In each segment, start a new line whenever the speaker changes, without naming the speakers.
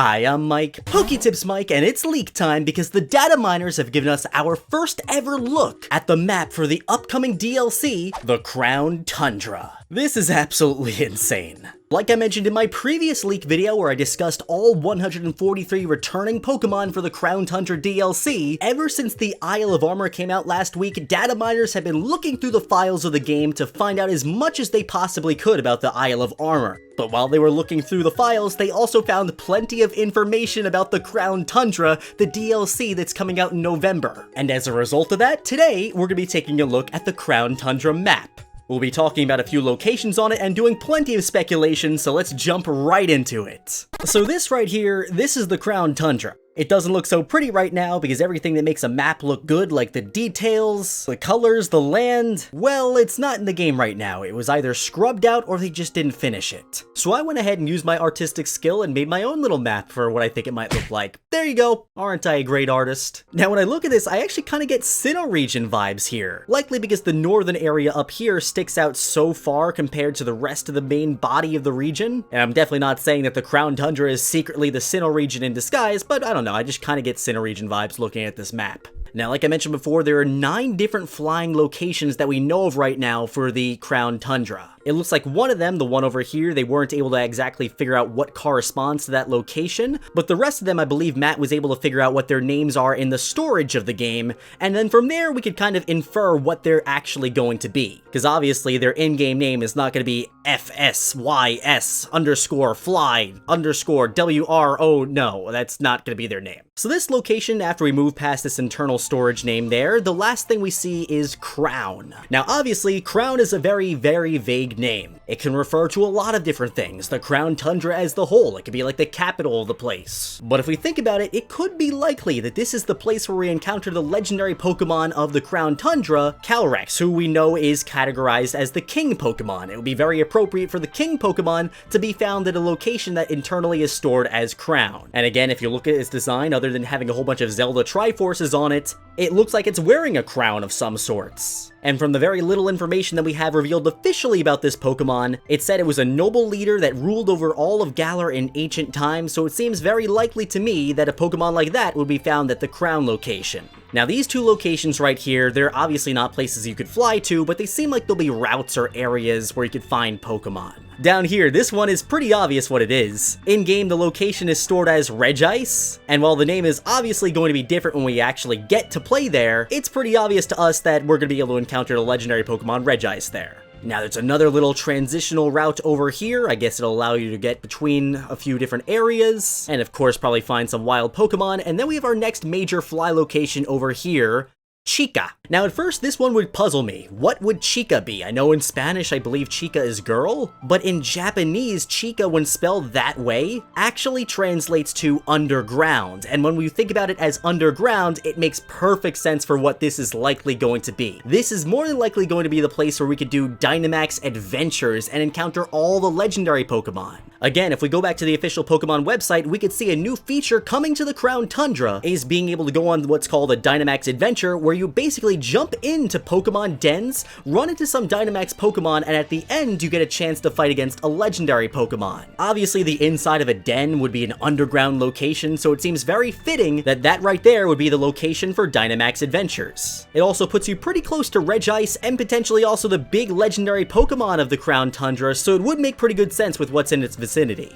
Hi, I'm Mike, PokeTips Mike, and it's leak time because the data miners have given us our first ever look at the map for the upcoming DLC, the Crown Tundra. This is absolutely insane. Like I mentioned in my previous leak video where I discussed all 143 returning Pokemon for the Crown Tundra DLC, ever since the Isle of Armor came out last week, data miners have been looking through the files of the game to find out as much as they possibly could about the Isle of Armor. But while they were looking through the files, they also found plenty of information about the Crown Tundra, the DLC that's coming out in November. And as a result of that, today we're going to be taking a look at the Crown Tundra Map. We'll be talking about a few locations on it and doing plenty of speculation, so let's jump right into it. So this right here, this is the Crown Tundra. It doesn't look so pretty right now because everything that makes a map look good, like the details, the colors, the land, well, it's not in the game right now. It was either scrubbed out or they just didn't finish it. So I went ahead and used my artistic skill and made my own little map for what I think it might look like. There you go. Aren't I a great artist? Now when I look at this, I actually kind of get Sinnoh region vibes here. Likely because the northern area up here sticks out so far compared to the rest of the main body of the region. And I'm definitely not saying that the Crown Tundra is secretly the Sinnoh region in disguise, but I don't know. I just kind of get Sinnoh region vibes looking at this map. Now, like I mentioned before, there are 9 different flying locations that we know of right now for the Crown Tundra. It looks like one of them, the one over here, they weren't able to exactly figure out what corresponds to that location, but the rest of them, I believe Matt was able to figure out what their names are in the storage of the game, and then from there we could kind of infer what they're actually going to be. Because obviously their in-game name is not going to be FSYS_fly_WRO, no, that's not going to be their name. So this location, after we move past this internal storage name there, the last thing we see is Crown. Now obviously, Crown is a very, very vague name. It can refer to a lot of different things, the Crown Tundra as the whole, it could be like the capital of the place. But if we think about it, it could be likely that this is the place where we encounter the legendary Pokemon of the Crown Tundra, Calyrex, who we know is categorized as the King Pokemon. It would be very appropriate for the King Pokemon to be found at a location that internally is stored as Crown. And again, if you look at its design, other than having a whole bunch of Zelda Triforces on it, it looks like it's wearing a crown of some sorts. And from the very little information that we have revealed officially about this Pokemon, it said it was a noble leader that ruled over all of Galar in ancient times, so it seems very likely to me that a Pokemon like that would be found at the Crown location. Now these two locations right here, they're obviously not places you could fly to, but they seem like they'll be routes or areas where you could find Pokemon. Down here, this one is pretty obvious what it is. In-game, the location is stored as Regice, and while the name is obviously going to be different when we actually get to play there, it's pretty obvious to us that we're going to be able to encounter the legendary Pokemon Regice there. Now there's another little transitional route over here. I guess it'll allow you to get between a few different areas, and of course probably find some wild Pokemon, and then we have our next major fly location over here, Chica. Now at first this one would puzzle me. What would Chica be? I know in Spanish I believe Chica is girl, but in Japanese Chica when spelled that way actually translates to underground, and when we think about it as underground it makes perfect sense for what this is likely going to be. This is more than likely going to be the place where we could do Dynamax adventures and encounter all the legendary Pokemon. Again, if we go back to the official Pokemon website, we could see a new feature coming to the Crown Tundra is being able to go on what's called a Dynamax adventure, where you basically jump into Pokemon dens, run into some Dynamax Pokemon, and at the end you get a chance to fight against a legendary Pokemon. Obviously the inside of a den would be an underground location, so it seems very fitting that that right there would be the location for Dynamax adventures. It also puts you pretty close to Regice and potentially also the big legendary Pokemon of the Crown Tundra, so it would make pretty good sense with what's in its vicinity.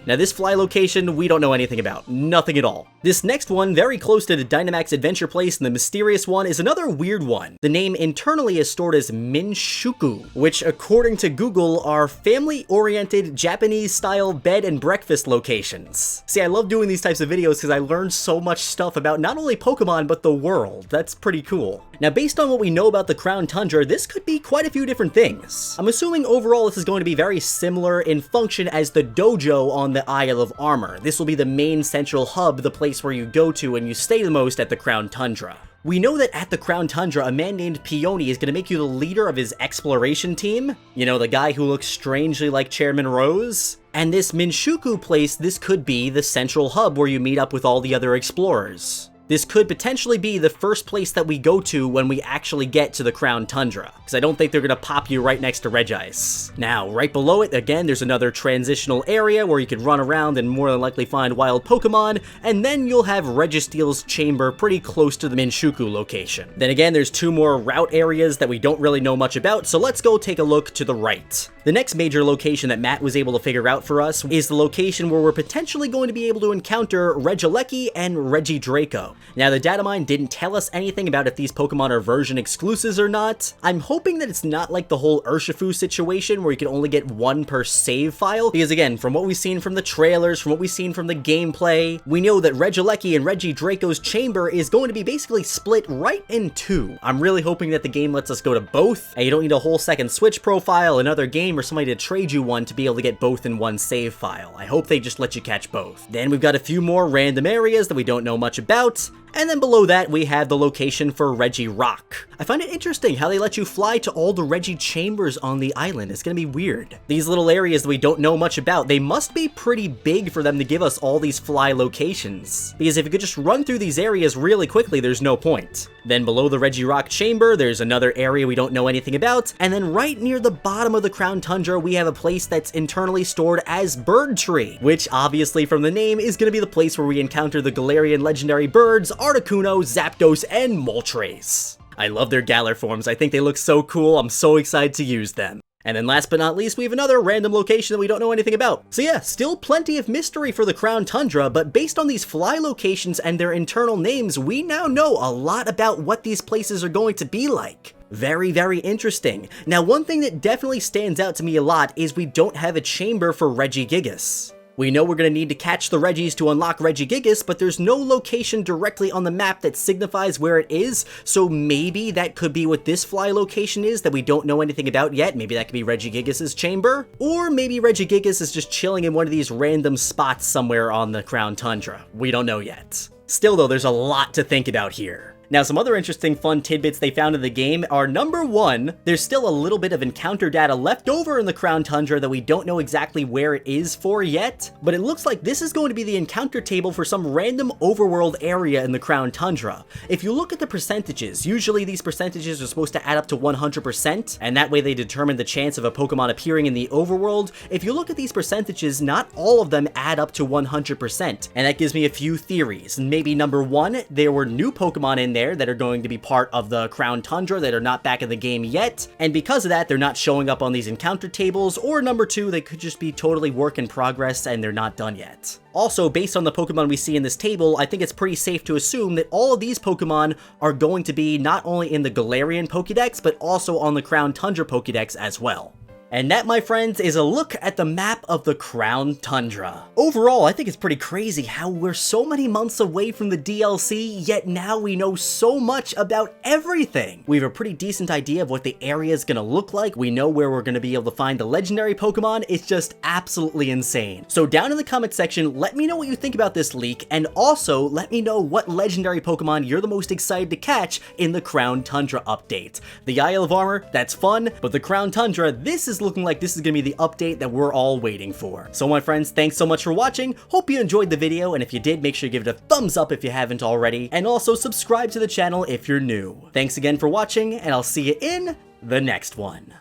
Now this fly location we don't know anything about, nothing at all. This next one, very close to the Dynamax adventure place and the mysterious one, is another weird one. The name internally is stored as Minshuku, which according to Google are family-oriented Japanese-style bed and breakfast locations. See, I love doing these types of videos because I learned so much stuff about not only Pokemon but the world. That's pretty cool. Now based on what we know about the Crown Tundra, this could be quite a few different things. I'm assuming overall this is going to be very similar in function as the dojo on the Isle of Armor. This will be the main central hub, the place where you go to and you stay the most at the Crown Tundra. We know that at the Crown Tundra, a man named Peony is going to make you the leader of his exploration team. You know, the guy who looks strangely like Chairman Rose. And this Minshuku place, this could be the central hub where you meet up with all the other explorers. This could potentially be the first place that we go to when we actually get to the Crown Tundra, because I don't think they're going to pop you right next to Regice. Now, right below it, again, there's another transitional area where you could run around and more than likely find wild Pokemon, and then you'll have Registeel's chamber pretty close to the Minshuku location. Then again, there's 2 more route areas that we don't really know much about, so let's go take a look to the right. The next major location that Matt was able to figure out for us is the location where we're potentially going to be able to encounter Regieleki and Regidraco. Now, the data mine didn't tell us anything about if these Pokemon are version exclusives or not. I'm hoping that it's not like the whole Urshifu situation where you can only get 1 per save file, because again, from what we've seen from the trailers, from what we've seen from the gameplay, we know that Regieleki and Regidraco's chamber is going to be basically split right in 2. I'm really hoping that the game lets us go to both, and you don't need a whole second Switch profile, another game, or somebody to trade you one to be able to get both in 1 save file. I hope they just let you catch both. Then we've got a few more random areas that we don't know much about, and then below that, we have the location for Regirock. I find it interesting how they let you fly to all the Regi chambers on the island. It's gonna be weird. These little areas that we don't know much about, they must be pretty big for them to give us all these fly locations. Because if you could just run through these areas really quickly, there's no point. Then below the Regirock chamber, there's another area we don't know anything about, and then right near the bottom of the Crown Tundra, we have a place that's internally stored as Bird Tree, which obviously from the name is gonna be the place where we encounter the Galarian legendary birds, Articuno, Zapdos, and Moltres. I love their Galar forms. I think they look so cool. I'm so excited to use them. And then last but not least, we have another random location that we don't know anything about. So yeah, still plenty of mystery for the Crown Tundra, but based on these fly locations and their internal names, we now know a lot about what these places are going to be like. Very, very interesting. Now, one thing that definitely stands out to me a lot is we don't have a chamber for Regigigas. We know we're going to need to catch the Regis to unlock Regigigas, but there's no location directly on the map that signifies where it is, so maybe that could be what this fly location is that we don't know anything about yet. Maybe that could be Regigigas' chamber, or maybe Regigigas is just chilling in one of these random spots somewhere on the Crown Tundra. We don't know yet. Still though, there's a lot to think about here. Now, some other interesting fun tidbits they found in the game are, number 1, there's still a little bit of encounter data left over in the Crown Tundra that we don't know exactly where it is for yet, but it looks like this is going to be the encounter table for some random overworld area in the Crown Tundra. If you look at the percentages, usually these percentages are supposed to add up to 100%, and that way they determine the chance of a Pokemon appearing in the overworld. If you look at these percentages, not all of them add up to 100%, and that gives me a few theories. Maybe number 1, there were new Pokemon in there that are going to be part of the Crown Tundra that are not back in the game yet, and because of that, they're not showing up on these encounter tables, or number 2, they could just be totally work in progress and they're not done yet. Also, based on the Pokemon we see in this table, I think it's pretty safe to assume that all of these Pokemon are going to be not only in the Galarian Pokédex, but also on the Crown Tundra Pokédex as well. And that, my friends, is a look at the map of the Crown Tundra. Overall, I think it's pretty crazy how we're so many months away from the DLC, yet now we know so much about everything. We have a pretty decent idea of what the area is going to look like. We know where we're going to be able to find the legendary Pokemon. It's just absolutely insane. So down in the comment section, let me know what you think about this leak, and also let me know what legendary Pokemon you're the most excited to catch in the Crown Tundra update. The Isle of Armor, that's fun, but the Crown Tundra, this is looking like this is going to be the update that we're all waiting for. So my friends, thanks so much for watching. Hope you enjoyed the video, and if you did, make sure you give it a thumbs up if you haven't already, and also subscribe to the channel if you're new. Thanks again for watching, and I'll see you in the next one.